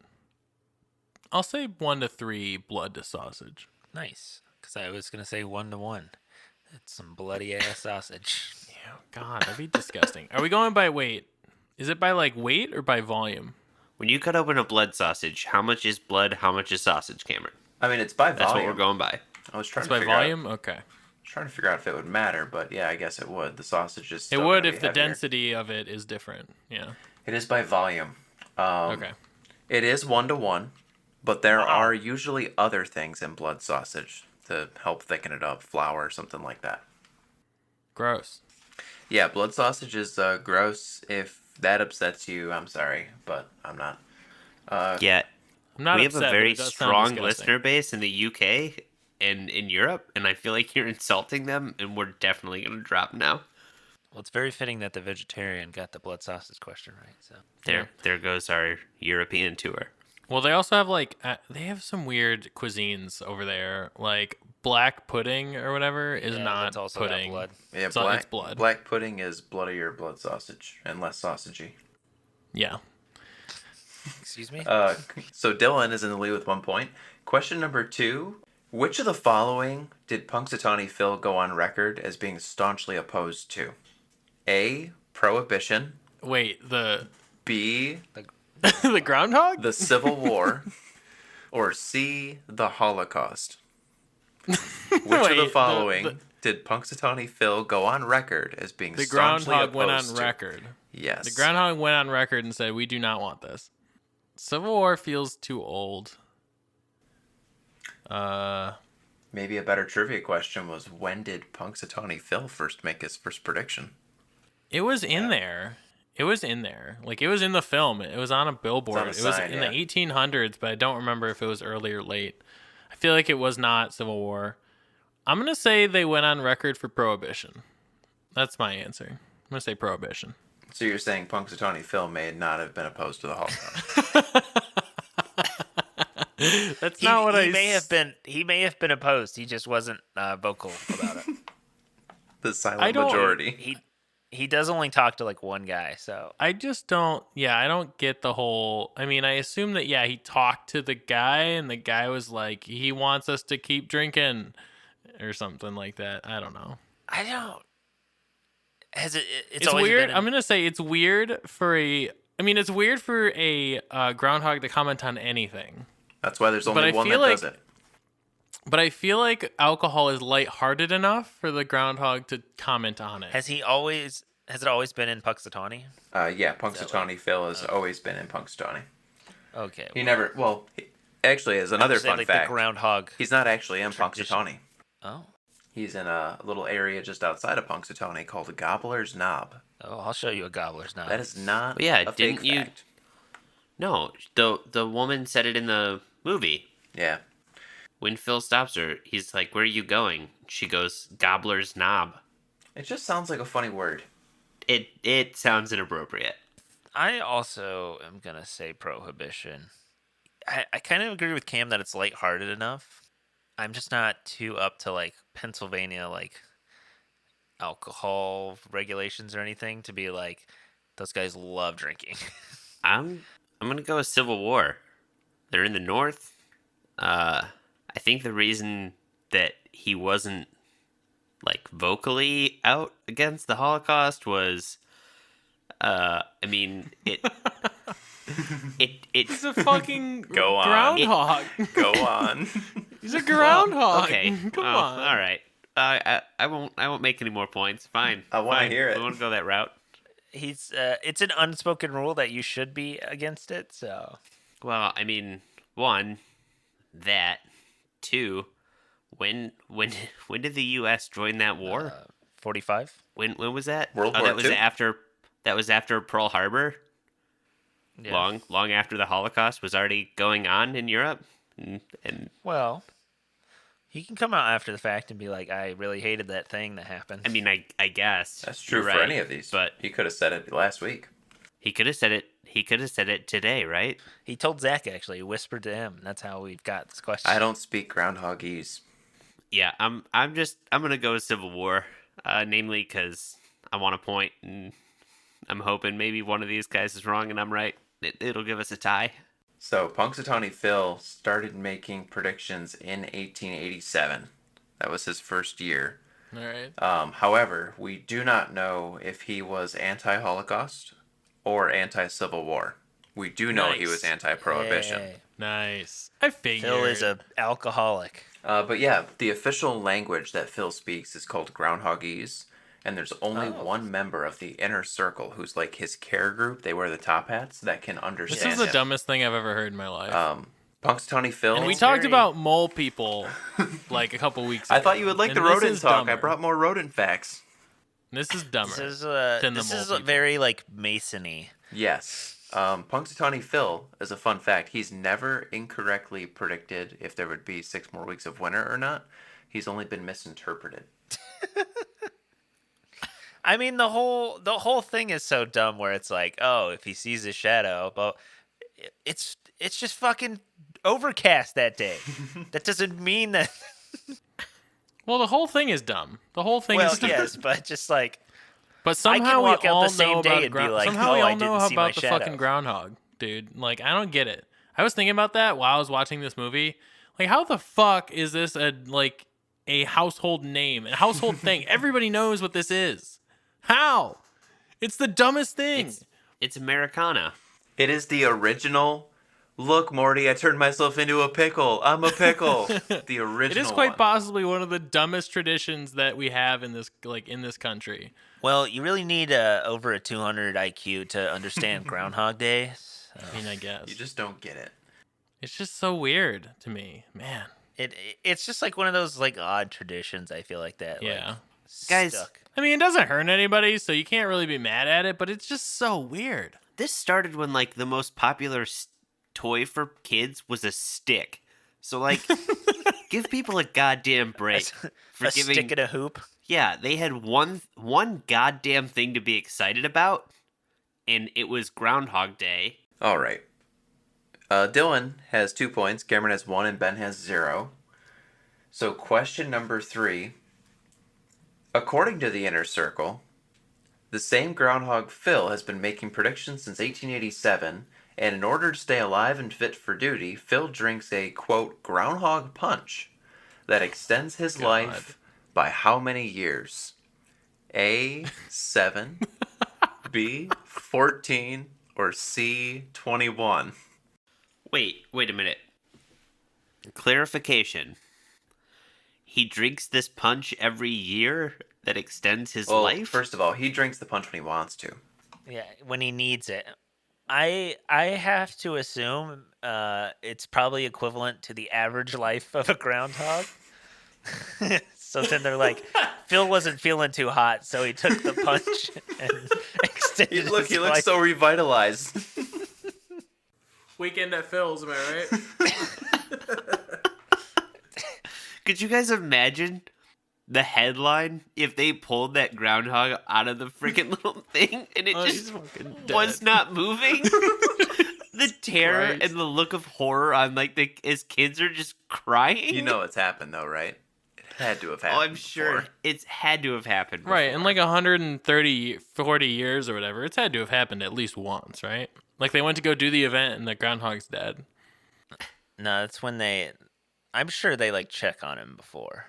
I'll say 1-3 blood to sausage. Nice, because I was going to say 1-1. That's some bloody ass sausage. Yeah, God, that'd be disgusting. Are we going by weight? Is it by like weight or by volume? When you cut open a blood sausage, how much is blood, how much is sausage, Cameron? I mean, it's by That's volume. what we're going by. I was trying It's to by figure volume? out. Okay. Trying to figure out if it would matter, but yeah, I guess it would. The sausage is. It still would gonna if be the heavier. density of it is different. Yeah. It is by volume. Okay. It is 1:1, but there are usually other things in blood sausage to help thicken it up, flour, something like that. Gross. Yeah, blood sausage is gross. If that upsets you, I'm sorry, but I'm not. Yeah. I'm not we upset, have a but very it does sound strong disgusting. listener base in the UK and in Europe, and I feel like you're insulting them, and we're definitely going to drop now. Well, it's very fitting that the vegetarian got the blood sausage question right. So There goes our European tour. Well, they also have like they have some weird cuisines over there, like black pudding or whatever is yeah, not that's also got pudding. blood. Yeah, So it's blood. Black pudding is bloodier blood sausage and less sausagey. Yeah. Excuse me. So Dylan is in the lead with 1 point. Question number 2. Which of the following did Punxsutawney Phil go on record as being staunchly opposed to? A. Prohibition. Wait, the B. the groundhog? The Civil War. Or C. The Holocaust. Which of the Wait, following did Punxsutawney Phil go on record as being The staunchly groundhog went on opposed to? record. Yes. The groundhog went on record and said, "We do not want this." Civil War feels too old. Maybe a better trivia question was, when did Punxsutawney Phil first make his first prediction? It was in there. It was in there. Like, it was in the film. It was on a billboard. It's It on a was sign, in yeah. the 1800s, but I don't remember if it was early or late. I feel like it was not Civil War. I'm going to say they went on record for Prohibition. That's my answer. I'm going to say Prohibition. So you're saying Punxsutawney Phil may not have been opposed to the Holocaust? That's not what he may have been. He may have been opposed. He just wasn't vocal about it. The I silent don't- majority. He does only talk to like one guy. So I just don't. Yeah, I don't get the whole. I mean, I assume that he talked to the guy, and the guy was like, he wants us to keep drinking, or something like that. I don't know. I don't. Has it? It's It's always weird. been I'm gonna say it's weird for a. I mean, it's weird for a groundhog to comment on anything. That's why there's But only I one feel that like- does it. But I feel like alcohol is lighthearted enough for the groundhog to comment on it. Has he always? Has it always been in Punxsutawney? Yeah, Punxsutawney Phil has always been in Punxsutawney. Okay. He never. Well, actually, as another Say, fun like, fact, the groundhog. he's not actually in tradition. Punxsutawney. Oh. He's in a little area just outside of Punxsutawney called Gobbler's Knob. Oh, I'll show you a gobbler's knob. That is not Yeah, a didn't fake you- fact. No, the woman said it in the movie. Yeah. When Phil stops her, he's like, "Where are you going?" She goes, "Gobbler's knob." It just sounds like a funny word. It sounds inappropriate. I also am gonna say Prohibition. I kind of agree with Cam that it's lighthearted enough. I'm just not too up to like Pennsylvania like alcohol regulations or anything to be like those guys love drinking. I'm gonna go with Civil War. They're in the North. I think the reason that he wasn't like vocally out against the Holocaust was, I mean, He's a fucking Go on. groundhog. Go on. He's a groundhog. Okay, Come well, on. all right. I won't make any more points. Fine. I wanna Fine. hear it. I want to go that route. He's it's an unspoken rule that you should be against it. So Well, I mean, one, that, two, when did the U.S. join that war? 45. When was that? World War that was II? after Pearl Harbor. Yeah. Long after the Holocaust was already going on in Europe, and Well, he can come out after the fact and be like, "I really hated that thing that happened." I mean, I guess That's true you're for right, any of these. but he could have said it last week. he could have said it. He could have said it today, right? he told Zach actually, he whispered to him. That's how we've got this question. I don't speak groundhogese. Yeah, I'm gonna go with Civil War, namely because I want a point, and I'm hoping maybe one of these guys is wrong and I'm right. It'll give us a tie. So Punxsutawney Phil started making predictions in 1887. That was his first year. All right. However, we do not know if he was anti-Holocaust or anti-Civil War. We do know he Nice. was anti-prohibition. Yay. Nice. I figured. Phil is a alcoholic. But yeah, the official language that Phil speaks is called Groundhogese, and there's only one member of the inner circle who's like his care group. They wear the top hats that can This understand is the him. dumbest thing I've ever heard in my life. Punxsutawney Phil. and we it's talked very- about mole people like a couple weeks ago. I thought you would like the and this rodent is talk. I dumber. brought more rodent facts. This is dumber. This than the is mole people. very like Mason-y. Yes. Punxsutawney Phil, as a fun fact, he's never incorrectly predicted if there would be 6 more weeks of winter or not. He's only been misinterpreted. I mean, the whole thing is so dumb. Where it's like, oh, if he sees a shadow, but it's just fucking overcast that day. That doesn't mean that. Well, the whole thing is dumb. The whole thing Well, is dumb. yes, but just like. But somehow walk we out all the same know day about and be like, somehow "Oh, we I all know didn't see my about the shadow." fucking groundhog, dude. Like, I don't get it. I was thinking about that while I was watching this movie. Like, how the fuck is this a household name, a household thing? Everybody knows what this is. How? It's the dumbest thing. It's Americana. It is the original. Look, Morty, I turned myself into a pickle. I'm a pickle. The original. It is quite one. possibly one of the dumbest traditions that we have in this country. Well, you really need over a 200 IQ to understand Groundhog Day. So. I mean, I guess You just don't get it. it's just so weird to me, man. It's just like one of those like odd traditions. I feel like that. Yeah. Like, Guys, stuck. I mean, it doesn't hurt anybody, so you can't really be mad at it, but it's just so weird. This started when like the most popular toy for kids was a stick. So like, give people a goddamn break for a giving. stick and a hoop. Yeah, they had one goddamn thing to be excited about, and it was Groundhog Day. All right. Dylan has 2 points, Cameron has 1, and Ben has 0. So question number 3. According to the Inner Circle, the same Groundhog Phil has been making predictions since 1887, and in order to stay alive and fit for duty, Phil drinks a, quote, groundhog punch that extends his life by how many years? A, 7, B, 14, or C, 21? Wait a minute. Clarification. He drinks this punch every year that extends his Well, life? first of all, he drinks the punch when he wants to. Yeah, when he needs it. I have to assume it's probably equivalent to the average life of a groundhog. So then they're like, Phil wasn't feeling too hot, so he took the punch and extended He his looks life. so revitalized. Weekend at Phil's, am I right? Could you guys imagine the headline if they pulled that groundhog out of the freaking little thing and it he's just fucking was dead. not moving? The terror Christ. and the look of horror on his kids are just crying. You know it's happened though, right? It had to have happened. Oh, I'm sure before. it's had to have happened. Right, before. in like 130, 40 years or whatever, it's had to have happened at least once, right? Like they went to go do the event and the groundhog's dead. No, that's when I'm sure they like check on him before.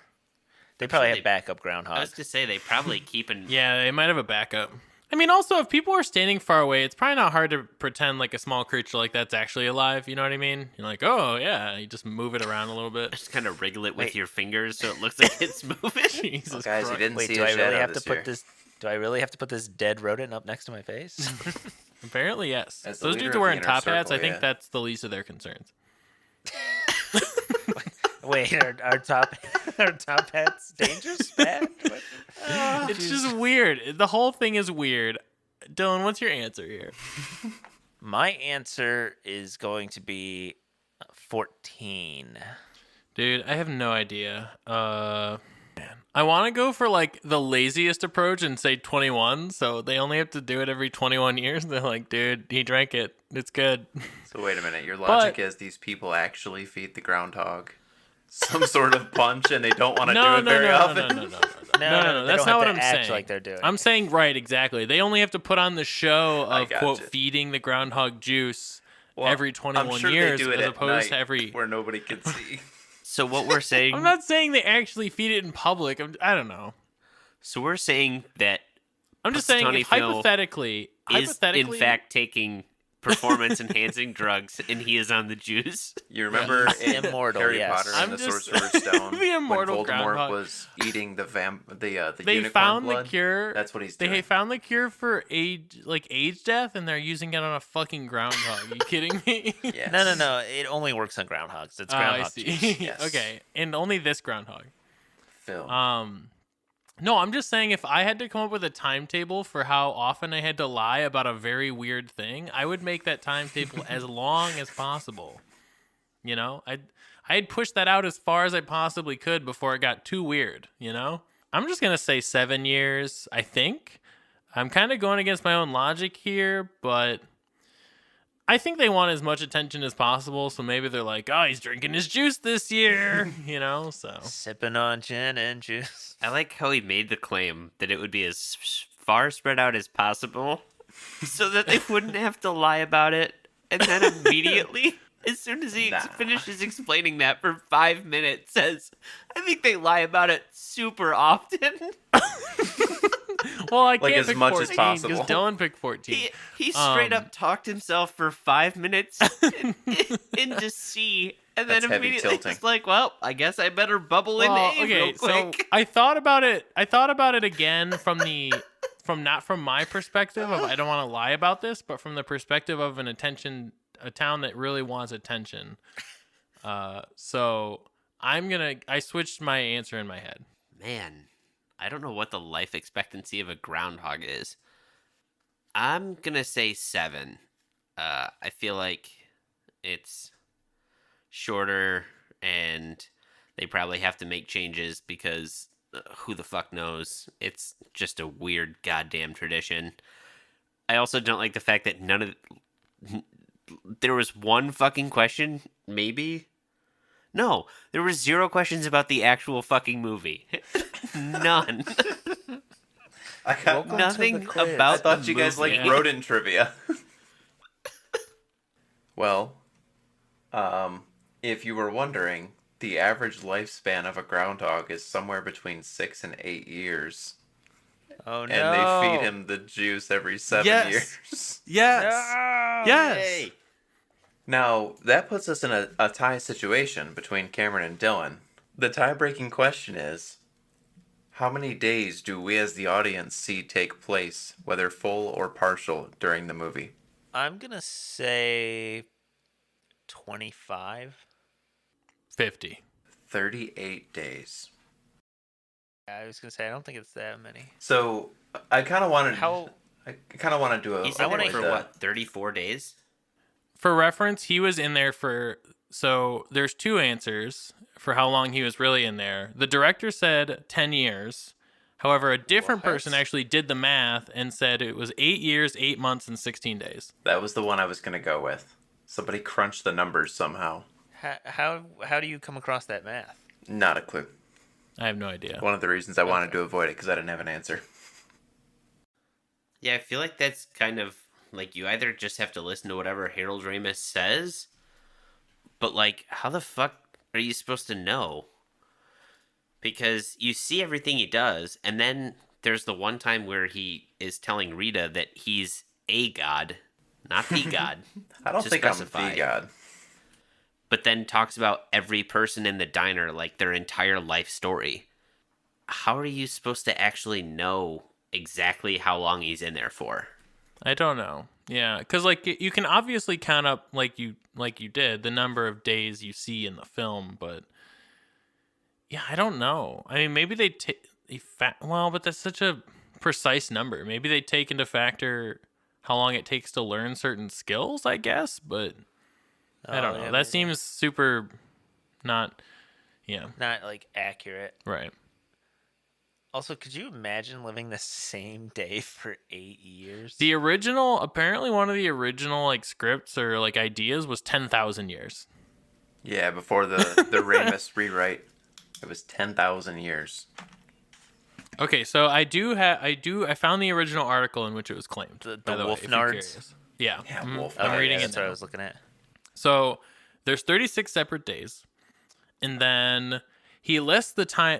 They probably sure have backup I was groundhogs. to say they probably keep an Yeah, they might have a backup. I mean, also, if people are standing far away, it's probably not hard to pretend like a small creature like that's actually alive. You know what I mean? You're like, oh, yeah. You just move it around a little bit. just kind of wriggle it with Wait. your fingers so it looks like it's moving. Jesus Well, guys, you Christ. didn't Wait, see do a I really shadow have to this put year. this? Do I really have to put this dead rodent up next to my face? Apparently, yes. As the Those leader dudes of are the wearing inner top hats. circle, I think yeah. that's the least of their concerns. Wait, our top hats dangerous? Bad? What? It's just weird. The whole thing is weird. Dylan, what's your answer here? My answer is going to be 14. Dude, I have no idea. I want to go for like the laziest approach and say 21. So they only have to do it every 21 years. They're like, dude, he drank it. It's good. So wait a minute. Your logic is these people actually feed the groundhog some sort of punch and they don't want to do it very often? No. No, That's they don't not have what to I'm act saying. like they're doing I'm it. saying right, exactly. They only have to put on the show I of gotcha. quote feeding the groundhog juice Well, every 21 I'm sure years they do it as at opposed to night every. where nobody can see. So what we're saying I'm not saying they actually feed it in public. I don't know. So we're saying that I'm just saying Punxsutawney if Phil hypothetically, is in fact taking performance enhancing drugs and he is on the juice. You remember in Immortal, Harry yes. Potter and I'm the just- Sorcerer's Stone The immortal when Voldemort groundhog. was eating the they unicorn found blood? the cure. That's what he's They doing. found the cure for age death, and they're using it on a fucking groundhog. Are you kidding me? Yes. No. It only works on groundhogs. It's I groundhog see. juice. Yes. Okay, and only this groundhog. Phil. No, I'm just saying if I had to come up with a timetable for how often I had to lie about a very weird thing, I would make that timetable as long as possible. You know, I'd push that out as far as I possibly could before it got too weird, you know? I'm just going to say 7 years, I think. I'm kind of going against my own logic here, but I think they want as much attention as possible, so maybe they're like, oh, he's drinking his juice this year, you know, so. Sipping on gin and juice. I like how he made the claim that it would be as far spread out as possible so that they wouldn't have to lie about it. And then immediately, as soon as he finishes explaining that for 5 minutes, says, I think they lie about it super often. Well, I can't Like, as pick much as 14 possible. because Dylan picked 14. He straight up talked himself for 5 minutes into C, and then That's heavy immediately tilting. just like, well, I guess I better bubble in Well, A real so quick. I thought about it again from not from my perspective of I don't want to lie about this, but from the perspective of a town that really wants attention. So I switched my answer in my head. Man, I don't know what the life expectancy of a groundhog is. I'm gonna say 7. I feel like it's shorter, and they probably have to make changes because who the fuck knows? It's just a weird goddamn tradition. I also don't like the fact that there was one fucking question, maybe? No, there were 0 questions about the actual fucking movie. None. I got Nothing I about thought the you guys movie. liked rodent trivia. Well, if you were wondering, the average lifespan of a groundhog is somewhere between 6 and 8 years. Oh no! And they feed him the juice every 7 Yes. years. Yes. No! Yes. Yay. Now, that puts us in a tie situation between Cameron and Dylan. The tie-breaking question is, how many days do we as the audience see take place, whether full or partial, during the movie? I'm gonna say 25. 50. 38 days. I was gonna say I don't think it's that many. So, I kind of wanted... How? I kind of want to do a... He's I in wanna- there for the- what, 34 days? For reference, he was in there so there's 2 answers for how long he was really in there. The director said 10 years. However, a different What? person actually did the math and said it was 8 years, 8 months, and 16 days. That was the one I was going to go with. Somebody crunched the numbers somehow. How do you come across that math? Not a clue. I have no idea. One of the reasons I wanted to avoid it because I didn't have an answer. Yeah, I feel like that's kind of like you either just have to listen to whatever Harold Ramis says, but like, how the fuck are you supposed to know? Because you see everything he does, and then there's the one time where he is telling Rita that he's a god, not the god. I don't to think specify. I'm the god. But then talks about every person in the diner like their entire life story. How are you supposed to actually know exactly how long he's in there for? I don't know. Yeah, because like you can obviously count up like you did the number of days you see in the film, but yeah, I don't know. I mean, maybe they well, but that's such a precise number. Maybe they take into factor how long it takes to learn certain skills, I guess. But I don't know. yeah, That seems super not. Yeah. not like accurate. Right. Also, could you imagine living the same day for 8 years? The original, apparently, one of the original like scripts or like ideas was 10,000 years. Yeah, before the Ramis rewrite, it was 10,000 years. Okay, so I found the original article in which it was claimed. The by the way, if you're Wolfnards? curious. Yeah. Yeah, Mhm. Wolf. I'm reading that's it what I now. was looking at. So there's 36 separate days, and then he lists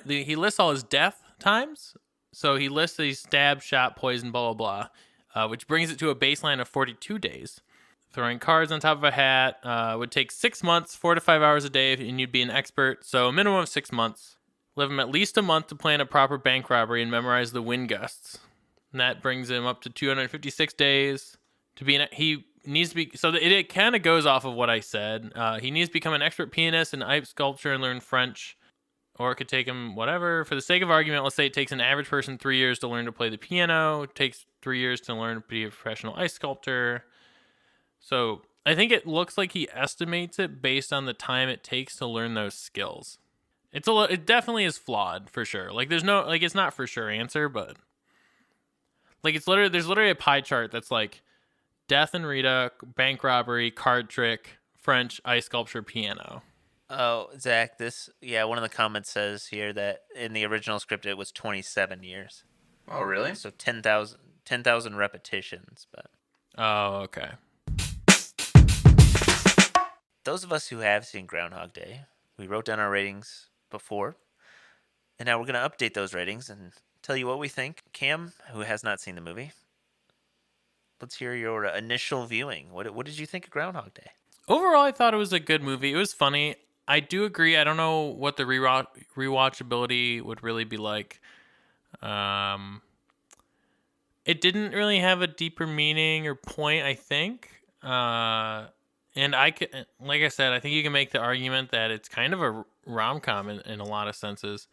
he lists all his death times. So he lists these stab, shot, poison, blah blah blah, which brings it to a baseline of 42 days. Throwing cards on top of a hat would take 6 months, 4 to 5 hours a day, and you'd be an expert. So a minimum of 6 months. Live him at least a month to plan a proper bank robbery and memorize the wind gusts. And that brings him up to 256 days to be he needs to be. So it kind of goes off of what I said. He needs to become an expert pianist and ice sculpture and learn French. or it could take him whatever. For the sake of argument, let's say it takes an average person 3 years to learn to play the piano. It takes 3 years to learn to be a professional ice sculptor. So I think it looks like he estimates it based on the time it takes to learn those skills. It definitely is flawed for sure. Like there's no like it's not for sure answer, but like there's literally a pie chart that's like death and Rita, bank robbery, card trick, French, ice sculpture, piano. Oh, Zach, one of the comments says here that in the original script it was 27 years. Oh, really? So 10,000 repetitions, but Oh, okay. those of us who have seen Groundhog Day, we wrote down our ratings before, and now we're going to update those ratings and tell you what we think. Cam, who has not seen the movie, let's hear your initial viewing. What did you think of Groundhog Day? Overall, I thought it was a good movie. It was funny. I do agree. I don't know what the rewatchability would really be like. It didn't really have a deeper meaning or point, I think. And like I said, I think you can make the argument that it's kind of a rom-com in a lot of senses.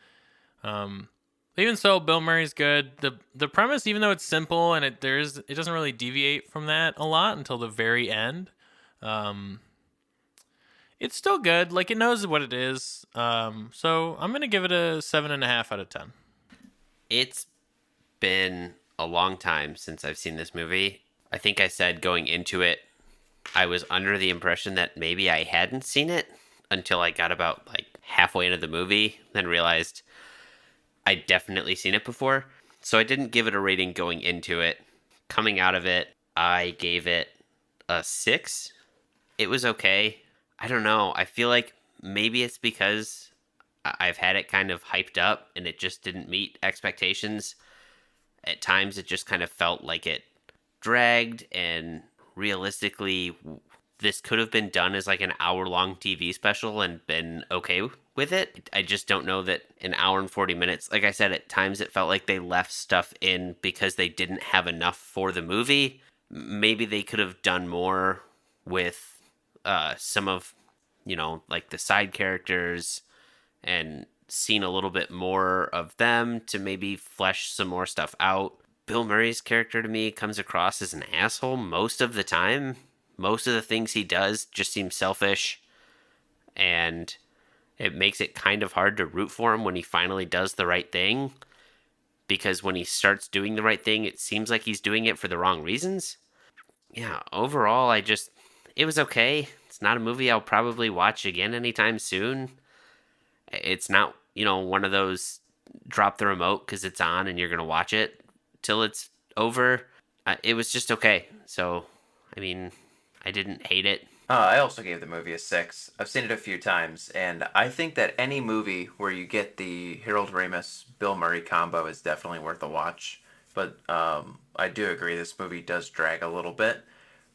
Even so, Bill Murray's good. The premise, even though it's simple and it doesn't really deviate from that a lot until the very end. It's still good. Like it knows what it is. So I'm gonna give it a 7.5 out of 10. It's been a long time since I've seen this movie. I think I said going into it, I was under the impression that maybe I hadn't seen it until I got about like halfway into the movie, then realized I'd definitely seen it before. So I didn't give it a rating going into it. Coming out of it, I gave it a 6. It was okay. I don't know. I feel like maybe it's because I've had it kind of hyped up and it just didn't meet expectations. At times, it just kind of felt like it dragged, and realistically, this could have been done as like an hour-long TV special and been okay with it. I just don't know that an hour and 40 minutes, like I said, at times it felt like they left stuff in because they didn't have enough for the movie. Maybe they could have done more with some of, like the side characters and seen a little bit more of them to maybe flesh some more stuff out. Bill Murray's character to me comes across as an asshole most of the time. Most of the things he does just seem selfish, and it makes it kind of hard to root for him when he finally does the right thing, because when he starts doing the right thing, it seems like he's doing it for the wrong reasons. Yeah, overall, it was okay. It's not a movie I'll probably watch again anytime soon. It's not, one of those drop the remote because it's on and you're going to watch it till it's over. It was just okay. So, I didn't hate it. I also gave the movie a 6. I've seen it a few times, and I think that any movie where you get the Harold Ramis, Bill Murray combo is definitely worth a watch. But I do agree this movie does drag a little bit.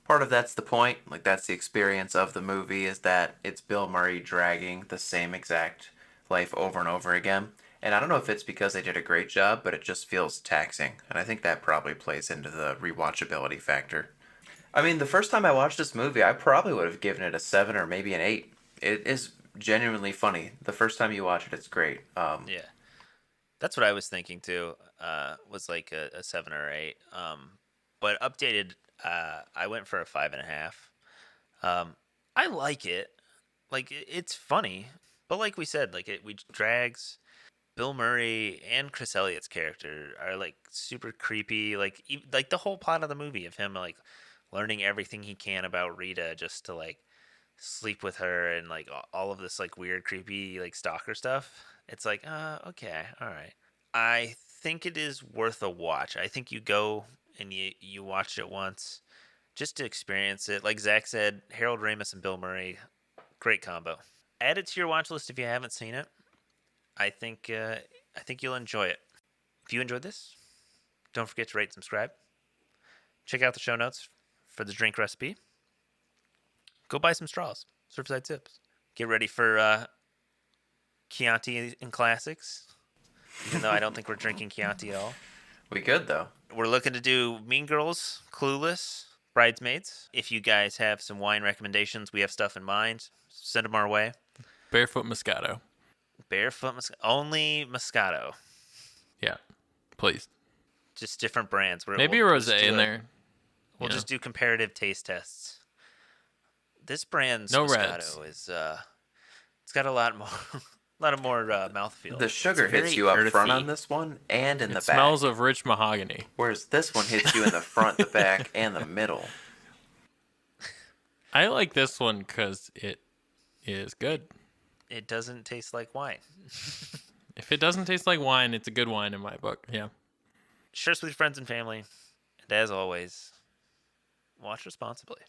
Part of that's the point, like that's the experience of the movie, is that it's Bill Murray dragging the same exact life over and over again. And I don't know if it's because they did a great job, but it just feels taxing. And I think that probably plays into the rewatchability factor. The first time I watched this movie, I probably would have given it a 7 or maybe an 8. It is genuinely funny. The first time you watch it, it's great. Yeah. That's what I was thinking too, was like a 7 or 8. But updated, I went for a 5.5. I like it. Like, it's funny. But like we said, like it drags. Bill Murray and Chris Elliott's character are like super creepy. Like the whole plot of the movie of him like learning everything he can about Rita just to like sleep with her and like all of this like weird creepy like stalker stuff. It's like, okay, all right. I think it is worth a watch. I think you go and you watch it once just to experience it. Like Zach said, Harold Ramis and Bill Murray, great combo. Add it to your watch list if you haven't seen it. I think you'll enjoy it. If you enjoyed this, don't forget to rate and subscribe. Check out the show notes for the drink recipe. Go buy some straws. Surfside Sips. Get ready for Chianti and classics. Even though I don't think we're drinking Chianti at all. We could, though. We're looking to do Mean Girls, Clueless, Bridesmaids. If you guys have some wine recommendations, we have stuff in mind. Send them our way. Barefoot Moscato. Barefoot only Moscato. Yeah, please. Just different brands. Maybe a rosé in there. We'll just do comparative taste tests. This brand's No Moscato reds. is it's got a lot more mouthfeel. The sugar It's very hits you up front earthy. on this one and in the It back. smells of rich mahogany. Whereas this one hits you in the front, the back, and the middle. I like this one because it is good. It doesn't taste like wine. If it doesn't taste like wine, it's a good wine in my book. Yeah. Share this with your friends and family. And as always, watch responsibly.